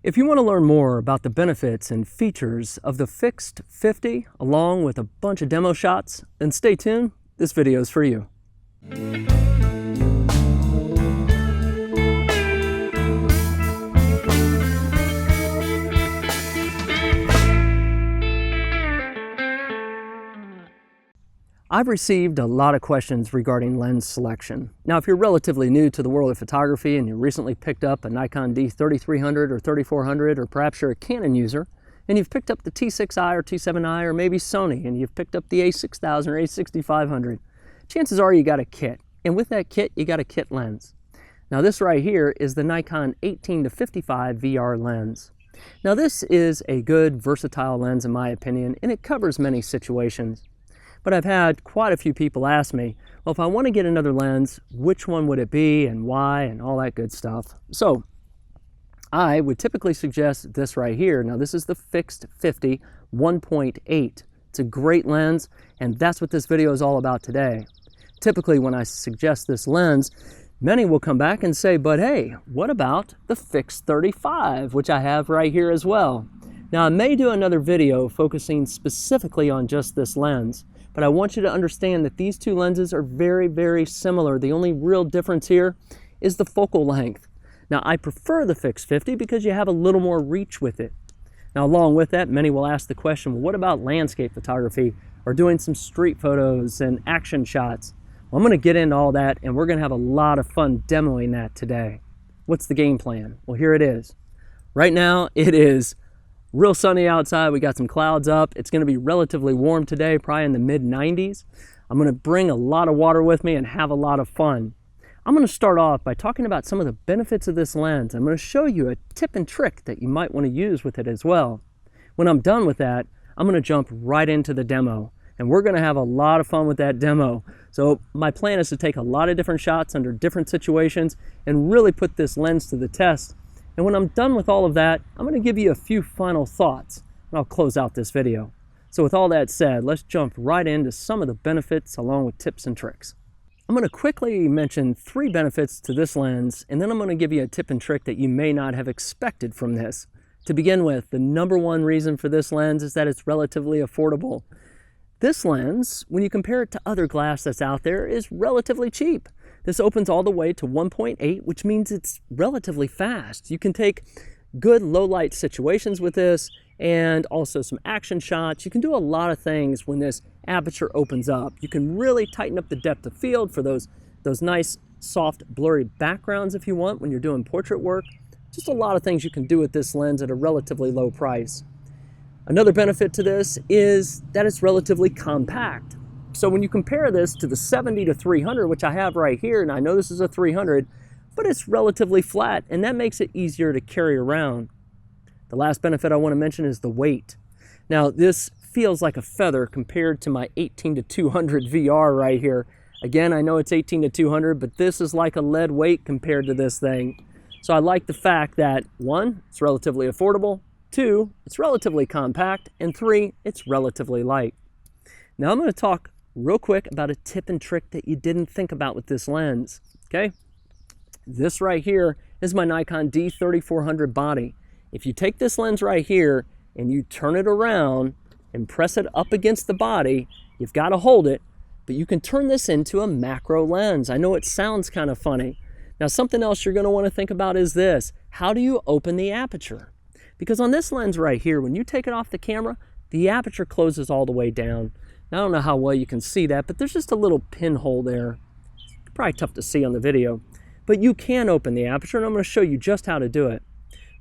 If you want to learn more about the benefits and features of the fixed 50 along with a bunch of demo shots, then stay tuned, this video is for you. I've received a lot of questions regarding lens selection. Now, if you're relatively new to the world of photography and you recently picked up a Nikon D3400 or 3400, or perhaps you're a Canon user and you've picked up the T6i or T7i, or maybe Sony and you've picked up the A6000 or A6500, chances are you got a kit. And with that kit, you got a kit lens. Now, this right here is the Nikon 18-55 VR lens. Now, this is a good versatile lens in my opinion, and it covers many situations. But I've had quite a few people ask me, well, if I want to get another lens, which one would it be and why and all that good stuff. So I would typically suggest this right here. Now, this is the fixed 50 1.8. It's a great lens, and that's what this video is all about today. Typically, when I suggest this lens, many will come back and say, but hey, what about the fixed 35, which I have right here as well? Now, I may do another video focusing specifically on just this lens, but I want you to understand that these two lenses are very, very similar. The only real difference here is the focal length. Now, I prefer the fixed 50 because you have a little more reach with it. Now, along with that, many will ask the question, well, what about landscape photography or doing some street photos and action shots? Well, I'm going to get into all that, and we're going to have a lot of fun demoing that today. What's the game plan? Well, here it is. Right now, it is real sunny outside. We got some clouds up. It's going to be relatively warm today, probably in the mid-90s. I'm going to bring a lot of water with me and have a lot of fun. I'm going to start off by talking about some of the benefits of this lens. I'm going to show you a tip and trick that you might want to use with it as well. When I'm done with that, I'm going to jump right into the demo, and we're going to have a lot of fun with that demo. So my plan is to take a lot of different shots under different situations and really put this lens to the test. And when I'm done with all of that, I'm going to give you a few final thoughts, and I'll close out this video. So with all that said, let's jump right into some of the benefits along with tips and tricks. I'm going to quickly mention 3 benefits to this lens, and then I'm going to give you a tip and trick that you may not have expected from this. To begin with, the #1 reason for this lens is that it's relatively affordable. This lens, when you compare it to other glass that's out there, is relatively cheap. This opens all the way to 1.8, which means it's relatively fast. You can take good low light situations with this and also some action shots. You can do a lot of things when this aperture opens up. You can really tighten up the depth of field for those nice, soft, blurry backgrounds if you want when you're doing portrait work. Just a lot of things you can do with this lens at a relatively low price. Another benefit to this is that it's relatively compact. So when you compare this to the 70-300, which I have right here, and I know this is a 300, but it's relatively flat, and that makes it easier to carry around. The last benefit I want to mention is the weight. Now, this feels like a feather compared to my 18-200 VR right here. Again, I know it's 18-200, but this is like a lead weight compared to this thing. So I like the fact that 1, it's relatively affordable, 2, it's relatively compact, and 3, it's relatively light. Now I'm going to talk real quick about a tip and trick that you didn't think about with this lens, okay? This right here is my Nikon D3400 body. If you take this lens right here and you turn it around and press it up against the body, you've got to hold it, but you can turn this into a macro lens. I know it sounds kind of funny. Now, something else you're going to want to think about is this. How do you open the aperture? Because on this lens right here, when you take it off the camera, the aperture closes all the way down. Now, I don't know how well you can see that, but there's just a little pinhole there. It's probably tough to see on the video, but you can open the aperture, and I'm going to show you just how to do it.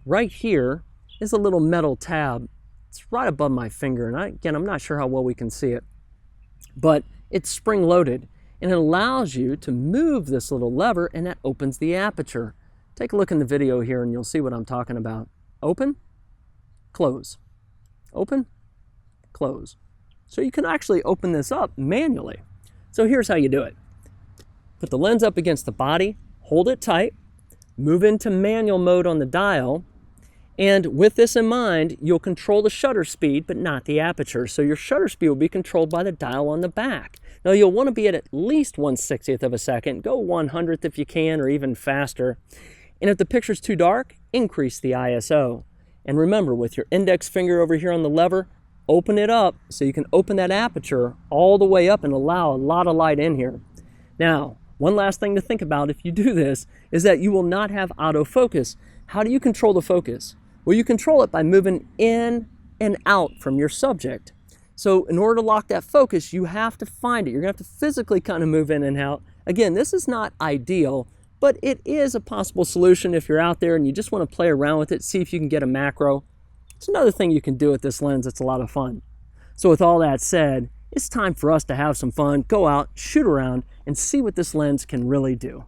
Right here is a little metal tab. It's right above my finger, and again, I'm not sure how well we can see it, but it's spring-loaded, and it allows you to move this little lever, and that opens the aperture. Take a look in the video here, and you'll see what I'm talking about. Open, close, open, close. So you can actually open this up manually. So here's how you do it. Put the lens up against the body, hold it tight, move into manual mode on the dial, and with this in mind, you'll control the shutter speed, but not the aperture. So your shutter speed will be controlled by the dial on the back. Now you'll want to be at least 1/60th of a second. Go 1/100th if you can, or even faster. And if the picture's too dark, increase the ISO. And remember, with your index finger over here on the lever, open it up so you can open that aperture all the way up and allow a lot of light in here. Now, one last thing to think about if you do this is that you will not have autofocus. How do you control the focus? Well, you control it by moving in and out from your subject. So in order to lock that focus, you have to find it. You're going to have to physically kind of move in and out. Again, this is not ideal, but it is a possible solution if you're out there and you just want to play around with it, see if you can get a macro. It's another thing you can do with this lens. It's a lot of fun. So with all that said, it's time for us to have some fun, go out, shoot around, and see what this lens can really do.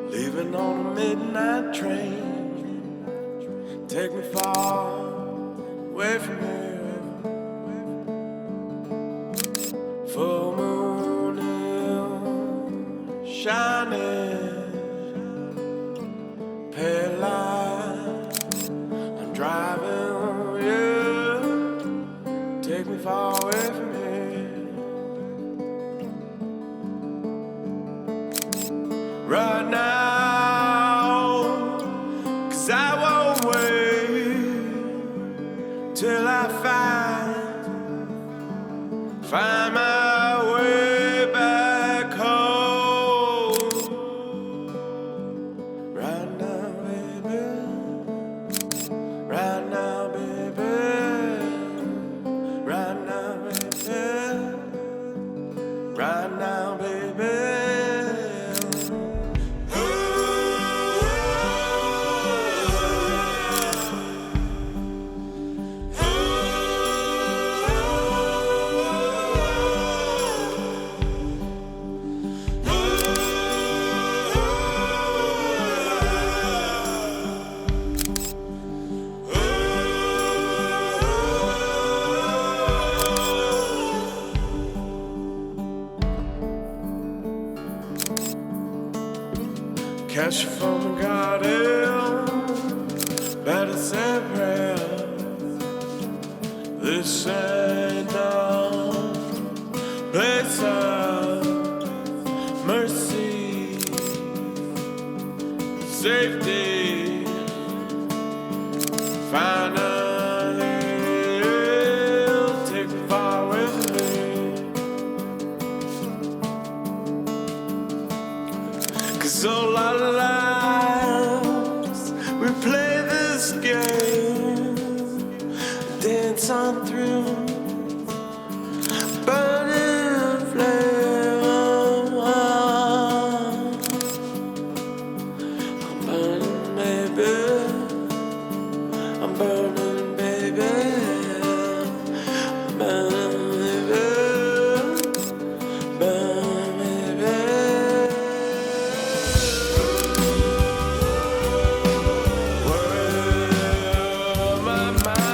Leaving on a midnight train, take me far away from here. Full moon hill shining, pale light. I'm driving you, take me far away from here. Right now, 'cause I won't wait till I find my way back home. Right now, baby, right now, baby, right now, baby, right now, baby. Catch you from the garden, better say a prayer. This ain't no place of mercy, safety. Find a hill, take me far with me. 'Cause all our lives we play this game, dance on through, burning flame. I'm burning, baby. I'm burning, baby. I'm burning, baby. Burning, baby. Where my mind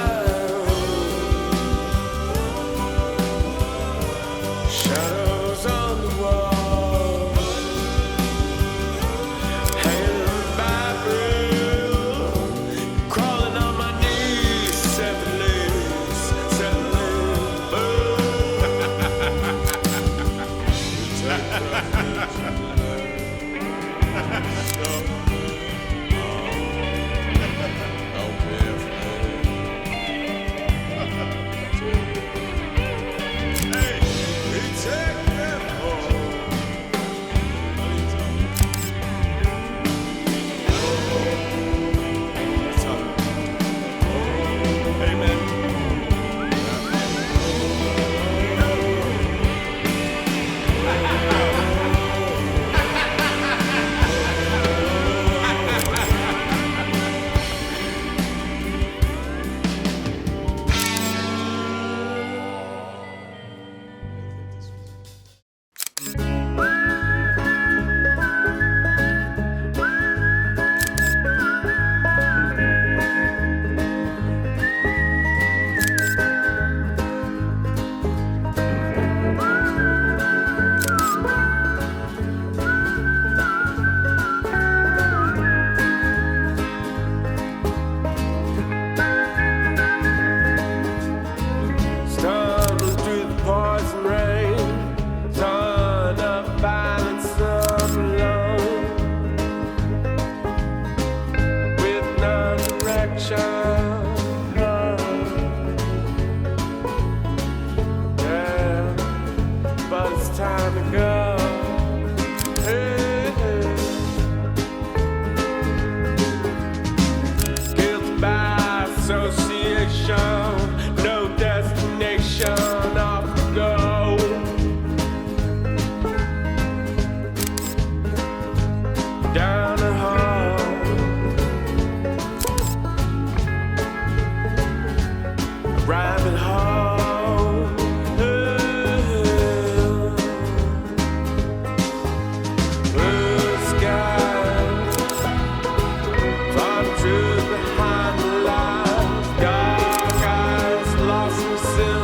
home. Blue sky, find the truth behind the lies. Dark eyes, lost in sin.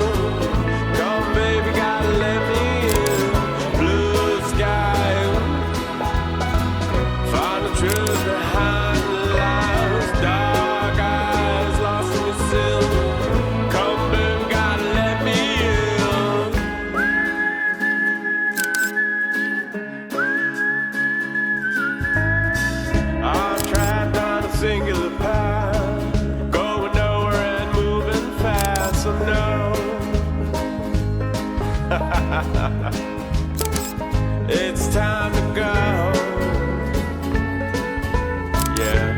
Come, baby, gotta let me in. Blue sky, find the truth behind the lies. Dark eyes, lost in sin. Come, baby, gotta let me in. I'm trapped on a singular path, going nowhere and moving fast. So no, it's time to go. Yeah,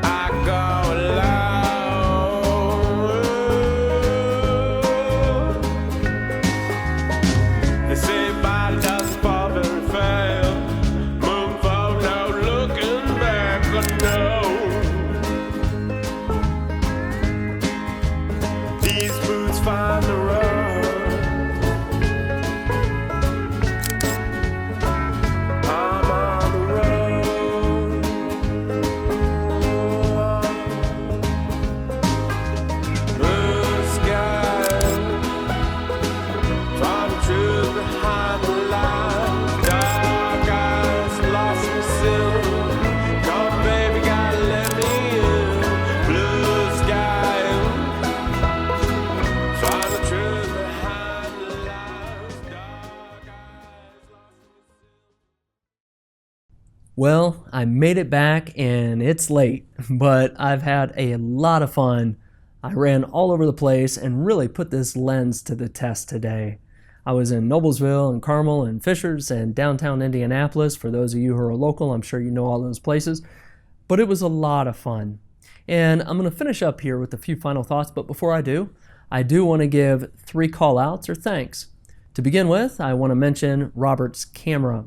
I go alone. They say body doesn't fall very fast. Moon fall, no looking back. But no, these boots find the road. I'm on the road. Blue sky, find the truth behind the lies. Dark eyes, lost in sin. Come, baby, gotta let me in. Blue sky, find the truth behind the lies. Dark eyes, lost in sin. Well, I made it back and it's late, but I've had a lot of fun. I ran all over the place and really put this lens to the test today. I was in Noblesville and Carmel and Fishers and downtown Indianapolis. For those of you who are local, I'm sure you know all those places, but it was a lot of fun. And I'm going to finish up here with a few final thoughts, but before I do want to give 3 call outs or thanks. To begin with, I want to mention Robert's Camera.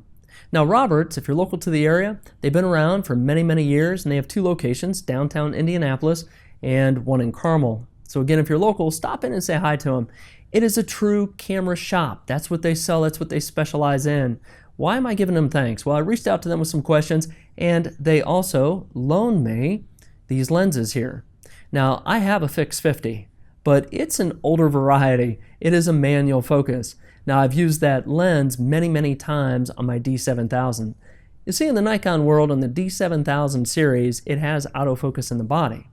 Now, Roberts, if you're local to the area, they've been around for many, many years, and they have 2 locations, downtown Indianapolis and one in Carmel. So again, if you're local, stop in and say hi to them. It is a true camera shop. That's what they sell. That's what they specialize in. Why am I giving them thanks? Well, I reached out to them with some questions, and they also loaned me these lenses here. Now, I have a fixed 50, but it's an older variety. It is a manual focus. Now, I've used that lens many, many times on my D7000. You see, in the Nikon world, on the D7000 series, it has autofocus in the body.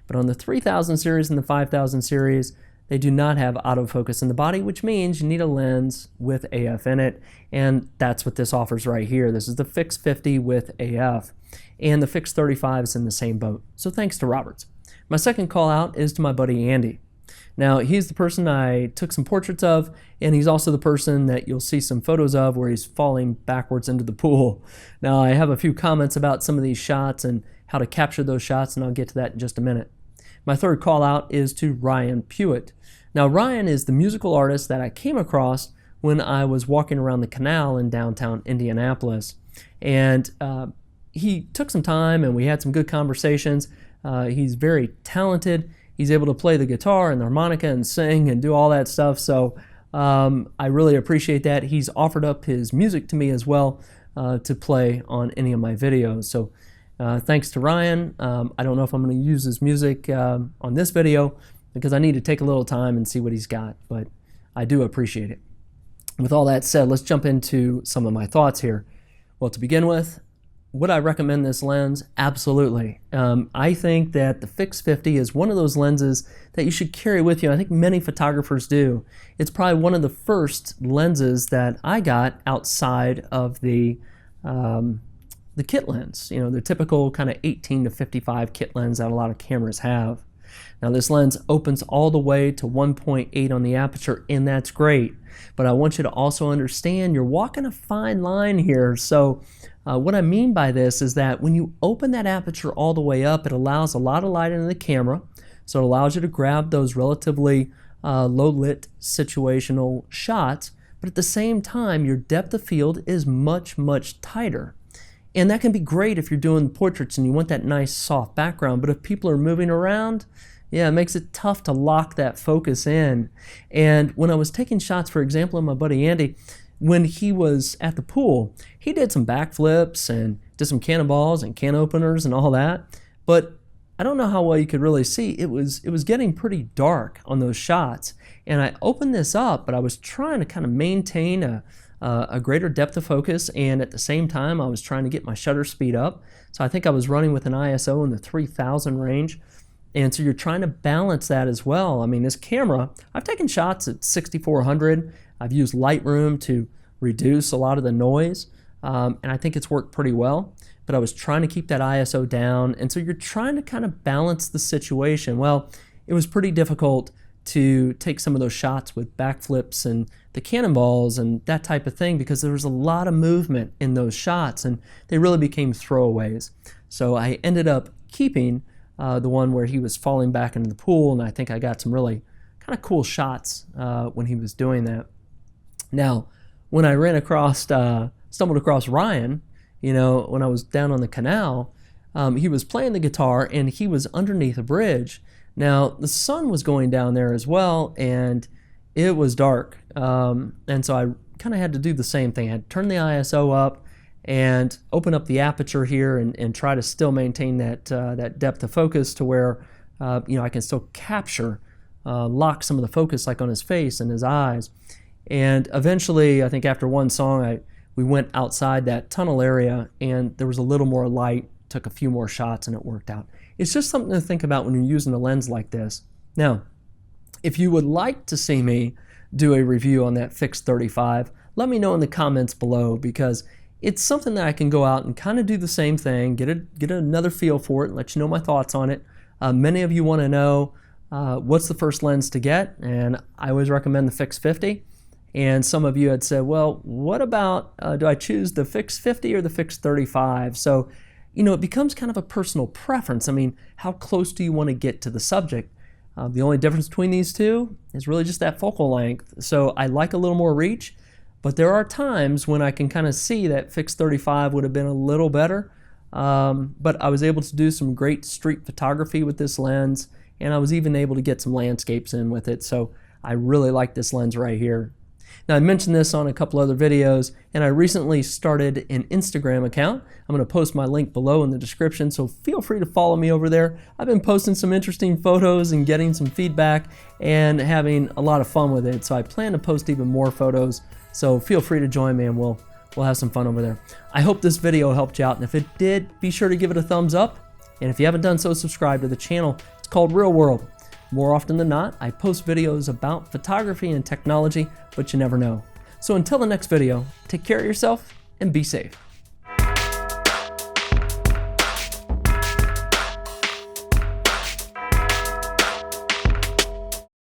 But on the 3000 series and the 5000 series, they do not have autofocus in the body, which means you need a lens with AF in it, and that's what this offers right here. This is the fixed 50 with AF, and the fixed 35 is in the same boat. So thanks to Roberts. My second call out is to my buddy Andy. Now, he's the person I took some portraits of, and he's also the person that you'll see some photos of where he's falling backwards into the pool. Now, I have a few comments about some of these shots and how to capture those shots, and I'll get to that in just a minute. My third call out is to Ryan Pewitt. Now, Ryan is the musical artist that I came across when I was walking around the canal in downtown Indianapolis. And he took some time and we had some good conversations. He's very talented. He's able to play the guitar and the harmonica and sing and do all that stuff. So I really appreciate that. He's offered up his music to me as well to play on any of my videos. So thanks to Ryan. I don't know if I'm going to use his music on this video because I need to take a little time and see what he's got, but I do appreciate it. With all that said, let's jump into some of my thoughts here. Well, to begin with, would I recommend this lens? Absolutely. I think that the fixed 50 is one of those lenses that you should carry with you. I think many photographers do. It's probably one of the first lenses that I got outside of the kit lens. You know, the typical kind of 18 to 55 kit lens that a lot of cameras have. Now, this lens opens all the way to 1.8 on the aperture, and that's great. But I want you to also understand you're walking a fine line here. So what I mean by this is that when you open that aperture all the way up, it allows a lot of light into the camera. So it allows you to grab those relatively low-lit situational shots. But at the same time, your depth of field is much, much tighter. And that can be great if you're doing portraits and you want that nice soft background. But if people are moving around, Yeah, it makes it tough to lock that focus in. And when I was taking shots, for example, of my buddy Andy, when he was at the pool, he did some backflips and did some cannonballs and can openers and all that. But I don't know how well you could really see. It was getting pretty dark on those shots. And I opened this up, but I was trying to kind of maintain a greater depth of focus, and at the same time I was trying to get my shutter speed up. So I think I was running with an ISO in the 3000 range. And so you're trying to balance that as well. I mean, this camera, I've taken shots at 6400. I've used Lightroom to reduce a lot of the noise, and I think it's worked pretty well. But I was trying to keep that ISO down, and so you're trying to kind of balance the situation. Well, it was pretty difficult to take some of those shots with backflips and the cannonballs and that type of thing, because there was a lot of movement in those shots, and they really became throwaways. So I ended up keeping the one where he was falling back into the pool, and I think I got some really kind of cool shots when he was doing that. Now, when I stumbled across Ryan, you know, when I was down on the canal, he was playing the guitar and he was underneath a bridge. Now, the sun was going down there as well, and it was dark. And so I kind of had to do the same thing. I had to turn the ISO up and open up the aperture here and try to still maintain that depth of focus to where you know, I can still capture, lock some of the focus like on his face and his eyes. And eventually, I think after one song, we went outside that tunnel area and there was a little more light, took a few more shots, and it worked out. It's just something to think about when you're using a lens like this. Now, if you would like to see me do a review on that fixed 35, let me know in the comments below, because it's something that I can go out and kind of do the same thing, get another feel for it, and let you know my thoughts on it. Many of you want to know what's the first lens to get, and I always recommend the fixed 50. And some of you had said, well, what about, do I choose the fixed 50 or the fixed 35? So, you know, it becomes kind of a personal preference. I mean, how close do you want to get to the subject? The only difference between these two is really just that focal length. So I like a little more reach, but there are times when I can kind of see that fixed 35 would have been a little better. But I was able to do some great street photography with this lens, and I was even able to get some landscapes in with it. So I really like this lens right here. Now, I mentioned this on a couple other videos, and I recently started an Instagram account. I'm going to post my link below in the description, so feel free to follow me over there. I've been posting some interesting photos and getting some feedback and having a lot of fun with it, so I plan to post even more photos, so feel free to join me and we'll have some fun over there. I hope this video helped you out, and if it did, be sure to give it a thumbs up, and if you haven't done so, subscribe to the channel. It's called Real World. More often than not, I post videos about photography and technology, but you never know. So until the next video, take care of yourself and be safe.